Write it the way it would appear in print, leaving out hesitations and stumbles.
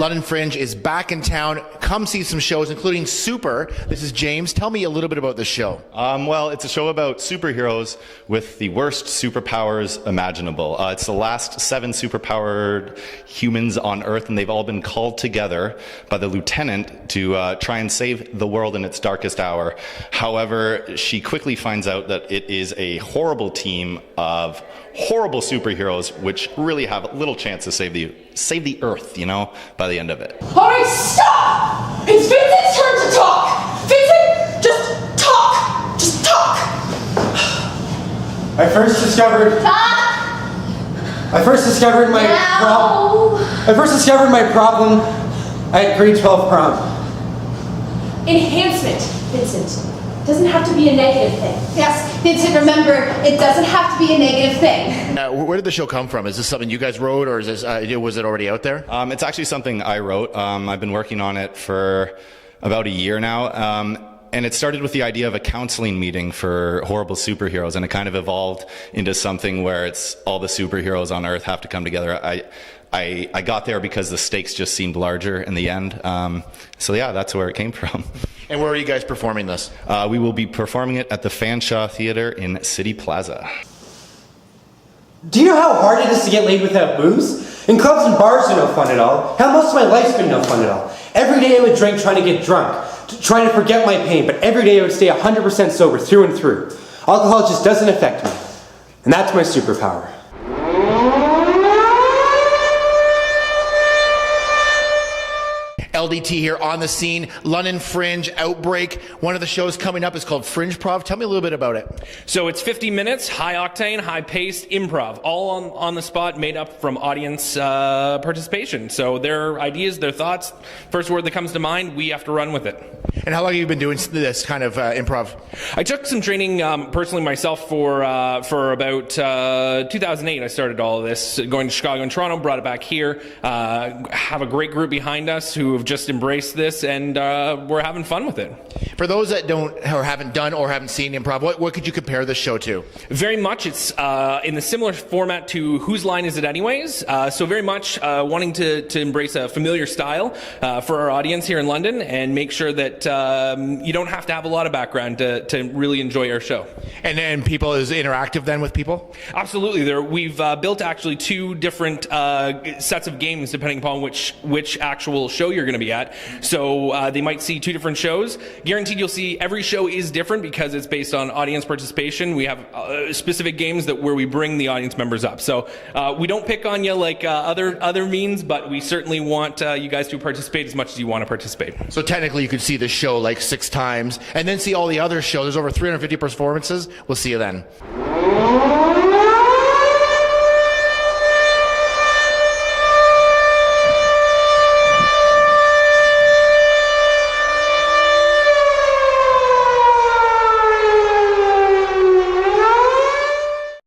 London Fringe is back in town. Come see some shows, including Super. This is James. Tell me a little bit about this show. Well, it's a show about superheroes with the worst superpowers imaginable. It's the last 7 superpowered humans on Earth, and they've all been called together by the lieutenant to try and save the world in its darkest hour. However, she quickly finds out that it is a horrible team of horrible superheroes, which really have little chance to save the Earth, by the end of it. All right, stop! It's Vincent's turn to talk! Vincent, just talk! Just talk! I first discovered my problem at grade 12 prom. Enhancement, Vincent. Doesn't have to be a negative thing. Yes, Vincent, remember, it doesn't have to be a negative thing. Where did the show come from? Is this something you guys wrote, or is this was it already out there? It's actually something I wrote. I've been working on it for about a year now. And it started with the idea of a counseling meeting for horrible superheroes, and it kind of evolved into something where it's all the superheroes on Earth have to come together. I got there because the stakes just seemed larger in the end. So yeah, that's where it came from. And where are you guys performing this? We will be performing it at the Fanshawe Theatre in City Plaza. Do you know how hard it is to get laid without booze? And clubs and bars are no fun at all. Hell, most of my life's been no fun at all. Every day I would drink trying to get drunk, trying to forget my pain, but every day I would stay 100% sober through and through. Alcohol just doesn't affect me. And that's my superpower. LDT here on the scene, London Fringe Outbreak. One of the shows coming up is called Fringe Prov. Tell me a little bit about it. So it's 50 minutes, high octane, high paced improv, all on the spot, made up from audience participation. So their ideas, their thoughts, first word that comes to mind, we have to run with it. And how long have you been doing this kind of improv? I took some training personally myself for about 2008. I started all of this, going to Chicago and Toronto, brought it back here. Have a great group behind us who have just embraced this, and we're having fun with it. For those that don't or haven't done or haven't seen improv, what could you compare this show to? Very much, it's in the similar format to Whose Line Is It Anyways? So very much wanting to embrace a familiar style for our audience here in London, and make sure that you don't have to have a lot of background to really enjoy our show. And then people is interactive then with people? Absolutely. We've built actually 2 different sets of games depending upon which actual show you're going to be at. So they might see 2 different shows. Guaranteed you'll see every show is different because it's based on audience participation. We have specific games where we bring the audience members up. So we don't pick on you like other means, but we certainly want you guys to participate as much as you want to participate. So technically you could see the show like 6 times and then see all the other shows. There's over 350 performances. We'll see you then.